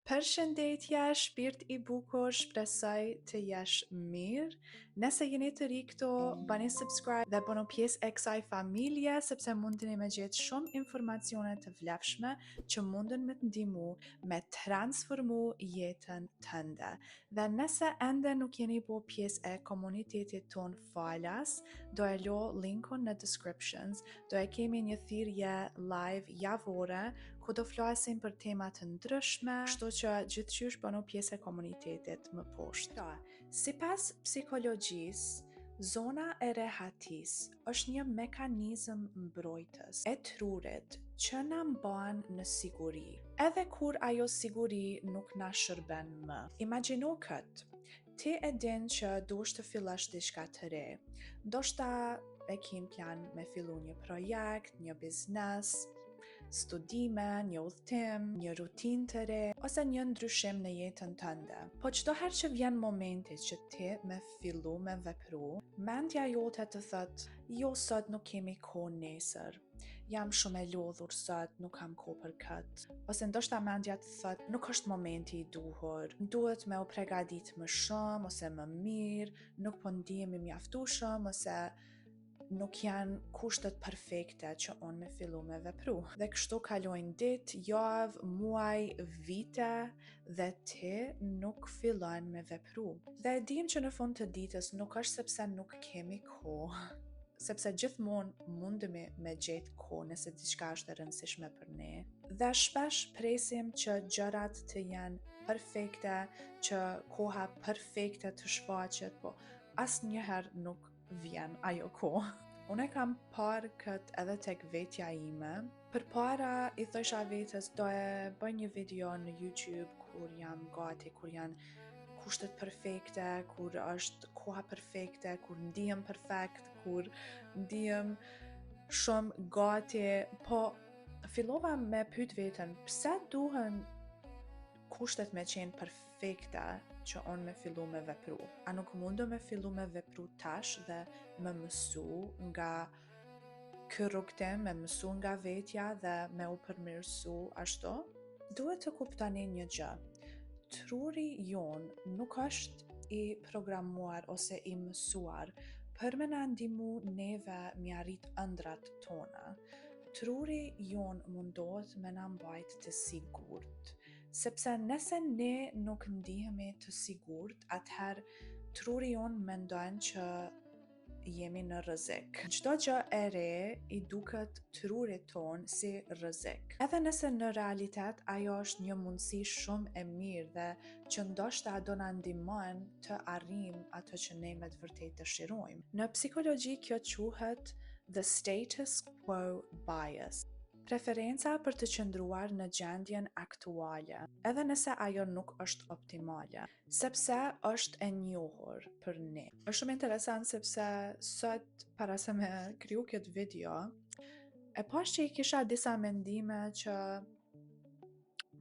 Përshëndetje, shpirt I bukur, shpresoj të jesh mirë. Nëse jeni të ri këto, bani subscribe dhe bëni pjesë e kësaj familje, sepse mundeni me gjetë shumë informacione të vlefshme që mundin me të ndihmu me transformu jetën tënde. Dhe nëse ende nuk jeni po pjesë e komunitetit ton falas, do e lo linkun në descriptions, do e kemi një thirrje live javore ku do flasim për tema të ndryshme, kështu që gjithçysh bëno pjesë e komunitetit më poshtë. Sipas psikologjisë, zona e rehatisë është një mekanizëm mbrojtës e trurit që na mban në siguri, edhe kur ajo siguri nuk na shërben më. Imagjino këtë. Ti e din që duhesh të fillosh diçka të re. Ndoshta e kin plan me fillu një projekt, një biznes, studime, një udhëtim, një rutinë të re, ose një ndryshim në jetën tënde. Po çdo herë që vjen momenti që ti me fillu me vepru, mendja jote të thot, jo sot nuk kemi kohë nesër, jam shumë e lodhur sot, nuk kam kohë për këtë. Ose ndoshta mendja të thot, nuk është momenti I duhur, duhet me u përgatit më shumë ose më mirë, nuk po ndihem I mjaftueshëm ose nuk janë kushtet perfekte që unë me fillu me vepru. Dhe kështu kalojnë ditë, javë, muaj, vite dhe ti nuk fillon me vepru. Dhe e dim që në fund të ditës nuk është sepse nuk kemi kohë, sepse gjithmonë mundemi me gjetë kohë nëse diçka është e rëndësishme për ne. Dhe shpesh presim që gjërat të janë perfekte, që koha perfekte të shfaqet, po asnjëherë nuk vjen ajo kohë. Unë kam parë këtë edhe tek vetja ime. Përpara I thosha vetes do e bëj një video në YouTube kur jam gati, kur janë kushtet perfekte, kur është koha perfekte, kur ndihem perfekt, kur ndihem shumë gati, po fillova me pyet veten, pse duhen kushtet me qenë perfekte që unë me fillu me vepru? A nuk mundu me fillu me vepru tash dhe me mësu nga ky rrugtim, me mësu nga vetja dhe me u përmirësu ashtu? Duhet të kuptoni një gjë. Truri jon nuk është I programuar ose I mësuar për me na ndihmu neve mi arrit ëndrat tona. Truri jon mundohet me na mbajt të sigurt. Sepse nëse ne nuk ndihemi të sigurt, atëherë truri jon mendon që jemi në rrezik. Çdo gjë e re I duket trurit ton si rrezik. Edhe nëse në realitet ajo është një mundësi shumë e mirë dhe që ndoshta do na ndihmon të arrijmë ato që ne me të vërtetë dëshirojmë. Në psikologji kjo quhet the status quo bias. Preferenca për të qëndruar në gjendjen aktuale, edhe nëse ajo nuk është optimale, sepse është e njohur për ne. Është shumë interesant sepse sot para se me kriju këtë video, e pash që I kisha disa mendime që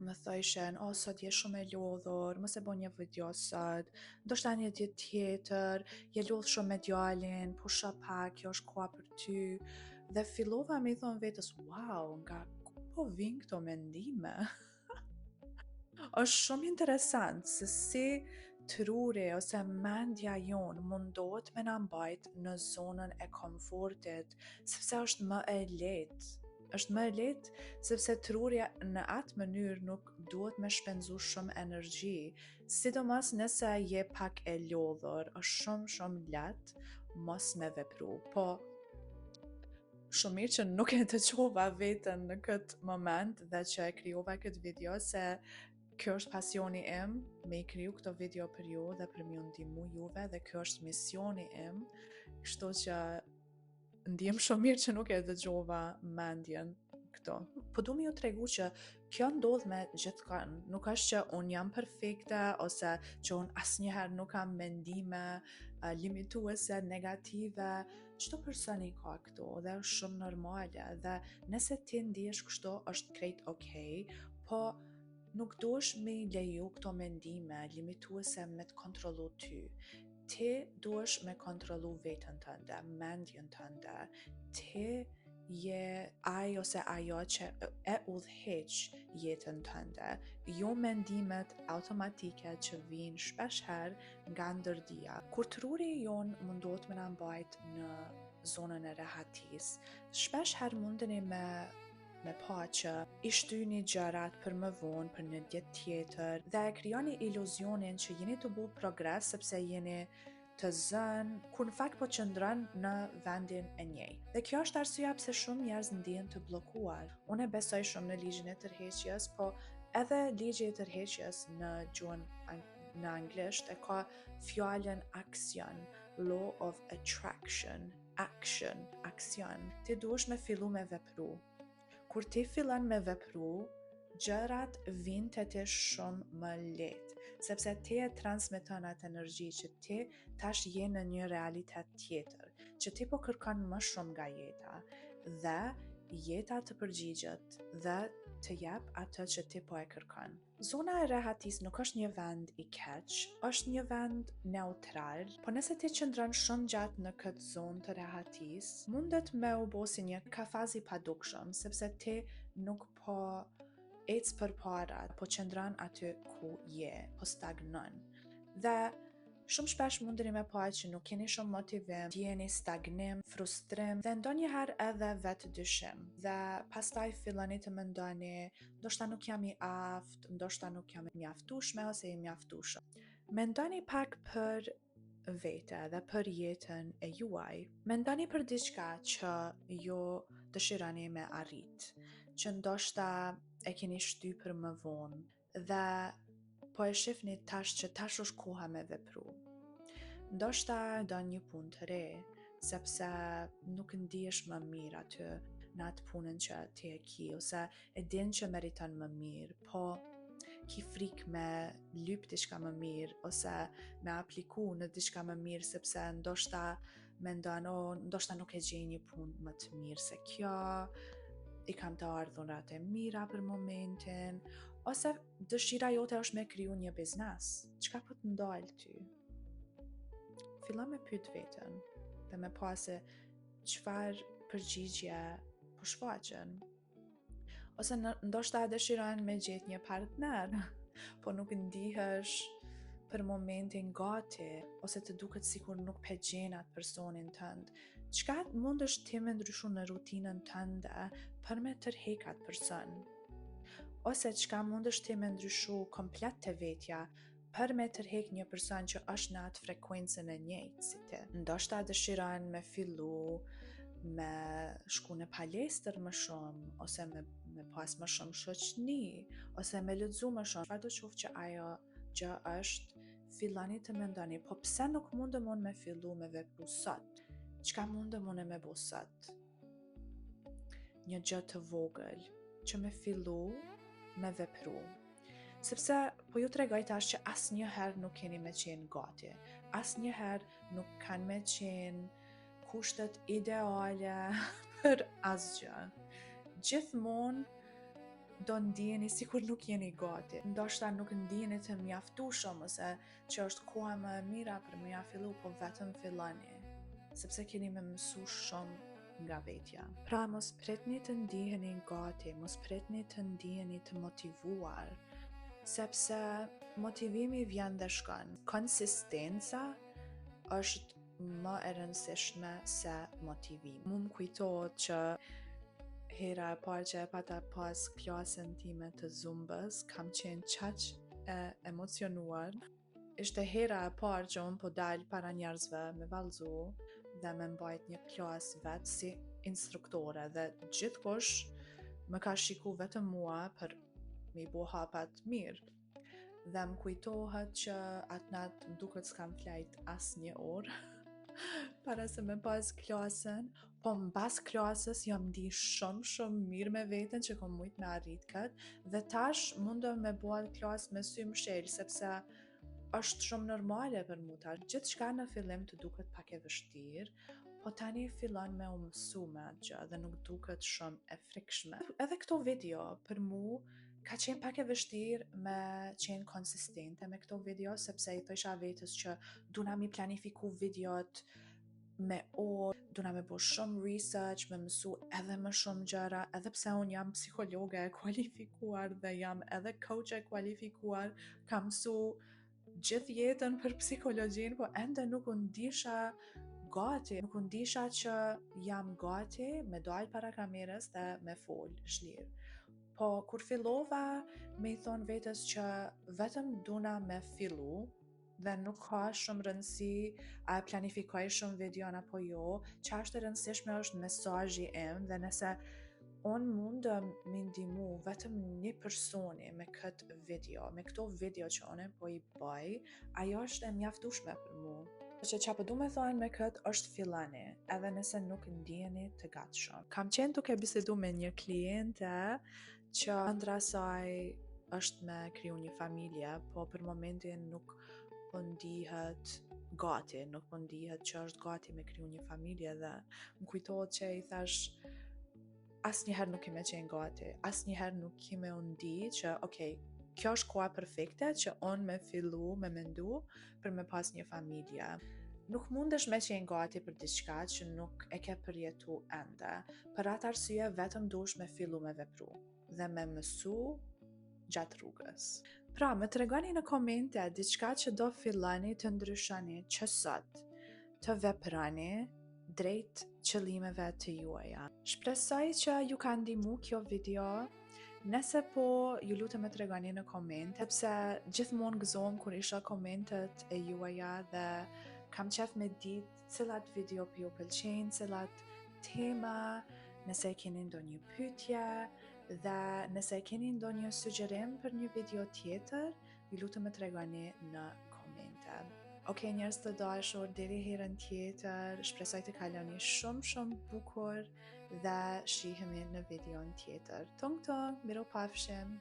më thojshen, sot je shumë e lodhur, mos e bën një video sot, ndoshta një ditë tjetër, je lodh shumë me djalin, pusho pak, kjo është koha për ty. Dhe fillova me I thon vetes, wow, nga ku po vijnë këto mendime? Është shumë interesant se si truri ose mendja jon mundohet me na mbajt në zonën e komfortit, sepse është më e lehtë. Është më e lehtë sepse truri në atë mënyrë nuk duhet me shpenzu shumë energji, sidomos nëse je pak e lodhur, është shumë lehtë mos me vepru. Po shumë mirë që nuk e dëgjova veten në këtë moment dhe që e krijova këtë video, se kjo është pasioni im, me I kriju këto video për ju dhe për m'ju ndihmu juve, dhe kjo është misioni im, kështu që ndihem shumë mirë që nuk e dëgjova mendjen këto. Po du me ju tregu që kjo ndodh me gjithkën, nuk është që unë jam perfekte ose që unë asnjëherë nuk kam mendime limituese, negative. Çdo personi ka këto dhe është shumë normale, dhe nëse ti ndihesh kështu është krejt okay, po nuk duhesh me I leju këto mendime limituese me të kontrollu ty. Ti duhesh me kontrollu veten tënde, mendjen tënde. Ti je ai ose ajo që e udhëheq jetën tënde, jo mendimet automatike që vijnë shpeshherë nga ndërdia. Kur truri jon mundohet me na mbajt në zonën e rehatisë, shpeshherë mundeni me pa që i shtyni gjërat për më vonë, për një ditë tjetër, dhe e krijoni iluzionin që jeni të bu progres sepse jeni të zënë, kur në fakt po qëndron në vendin e njëjtë. Dhe kjo është arsyeja pse shumë njerëz ndihen të bllokuar. Unë besoj shumë në ligjin e tërheqjes, po edhe ligji i tërheqjes në gjuhën në anglisht e ka fjalën aksion, law of attraction, action, aksion. Ti duhesh me fillu me vepru. Kur ti fillon me vepru, gjërat vinë te ti shumë më lehtë, sepse ti e transmeton atë energji që ti tash je në një realitet tjetër, që ti po kërkon më shumë nga jeta, dhe jeta të përgjigjet dhe të jep atë që ti po e kërkon. Zona e rehatis nuk është një vend i keq, është një vend neutral, po nëse ti qëndron shumë gjatë në këtë zonë të rehatis, mundet me u bo si një kafaz i padukshëm, sepse ti nuk po ecë përpara, po qëndron aty ku je, po stagnon. Dhe shumë shpesh mundeni me pa që nuk keni shumë motivim, ndjeni stagnim, frustrim dhe ndonjëherë edhe vetë dyshim. Dhe pastaj filloni të mendoni, ndoshta nuk jam i aftë, ndoshta nuk jam i mjaftueshme ose i mjaftueshëm. Mendoni pak për vete dhe për jetën e juaj. Mendoni për diçka që ju dëshironi me arrit, që ndoshta e keni shty për më vonë dhe po e shifni tash që tash është koha me vepru. Ndoshta do një punë të re, sepse nuk ndihesh më mirë aty në atë punën që ti e ki, ose e din që meriton më mirë, po ki frikë me lyp diçka më mirë, ose me apliku në diçka më mirë, sepse ndoshta mendon, ndoshta nuk e gjej një punë më të mirë se kjo, i kam të ardhurat e mira për momentin, ose dëshira jote është me kriju një biznes. Çka po të ndalë ty? Fillon me pyet veten dhe me pa se çfarë përgjigje po shfaqen. Ose ndoshta dëshiron me gjetë një partner, po nuk ndihesh për momentin gati, ose të duket sikur nuk pe gjen atë personin tënd. Çka mundesh ti me ndryshu në rutinën tënde për me tërheq atë person? Ose çka mundesh ti me ndryshu komplet të vetja për me tërheq një person që është në atë frekuencën e njëjtë si ti? Ndoshta dëshiron me fillu me shku në palestër më shumë, ose me pas më shumë shoqni, ose me lexu më shumë. Çfarë do qoftë që ajo gjë është, filloni të mendoni, po pse nuk mundem unë me fillu me vepru sot? Çka mundem unë me bo sot? Një gjë të vogël që me fillu me vepru. Sepse po ju tregoj tash që asnjëherë nuk keni me qenë gati, asnjëherë nuk kanë me qenë kushtet ideale për asgjë. Gjithmonë do ndiheni sikur nuk jeni gati. Ndoshta nuk ndiheni të mjaftueshëm, ose që është koha më e mira për me ja fillu, po vetëm filloni, sepse keni me mësu shumë nga vetja. Pra mos pritni të ndiheni gati, mos pritni të ndiheni të motivuar, sepse motivimi vjen dhe shkon. Konsistenca është më e rëndësishme se motivimi. Mu më kujtohet që hera e parë që e pata pas klasën time të zumbës, kam qenë qaq e emocionuar. Ishte hera e parë që unë po dalë para njerëzve me vallëzu dhe me mbajt një klasë vetë si instruktore, dhe gjithkush më ka shiku vetëm mua për mi bo hapat mirë. Dhe më kujtohet që atë natë më duket s'kam flajt as një orë para se me pas klasën, po mbas klasës jam ndi shumë mirë me veten që kom mujt me arrit këtë, dhe tash mundem me bo atë klasë me sy mshel, sepse është shumë normale për mu tash. Gjithçka në fillim të duket pak e vështirë, po tani fillon me u mësu me atë gjë dhe nuk duket shumë e frikshme. Edhe këto video për mu ka qenë pak e vështirë me qenë konsistente me këto video, sepse i thosha vetës që duna mi planifiku videot me duna me bo shumë research, me mësu edhe më shumë gjëra, edhe pse unë jam psikologe e kualifikuar dhe jam edhe coach e kualifikuar, kam mësu gjithë jetën për psikologjin, po ende nuk unë disha gati, nuk unë disha që jam gati me dalë para kamerës dhe me folë shlirë. Po kur fillova me i thonë vetës që vetëm duna me fillu dhe nuk ka shumë rëndësi a planifikoj shumë videon apo jo, që është e rëndësishme është mesazhi im dhe nëse unë mundë me ndimu vetëm një personi me këtë video, me këto video që unë po i bëj, ajo është e mjaftueshme për mu. Që po du me thonë me këtë është fillani, edhe nëse nuk ndiheni të gatshëm. Kam qenë duke bisedu me një kliente që ëndra saj është me kriju një familje, po për momentin nuk po ndihet gati, nuk po ndihet që është gati me kriju një familje dhe më kujtohet që i thash asnjëherë nuk i me qenë gati, asnjëherë nuk i me undi që okej, kjo është koha perfekte që unë me fillu, me mendu për me pas një familje. Nuk mundesh me qenë gati për diçka që nuk e ke përjetu ende. Për atë arsye vetëm duhesh me fillu me vepru dhe me mësu gjatë rrugës. Pra, më tregoni në komente diçka që do fillani të ndryshoni që sot të veprani drejt qëllimeve të juaja. Shpresoj që ju ka ndihmu kjo video. Nëse po, ju lutem me tregoni në komente, sepse gjithmonë gëzohem kur isha komentet e juaja dhe kam qef me ditë cilat video për ju pëlqejnë, cilat tema, nëse keni ndonjë pyetje dhe nëse keni ndonjë sugjerim për një video tjetër, ju lutem me tregoni në komente. Okej, njerëz të dashur, deri herën tjetër, shpresoj të kaloni shumë bukur dhe shihemi në videon tjetër. Tong, miropafshim!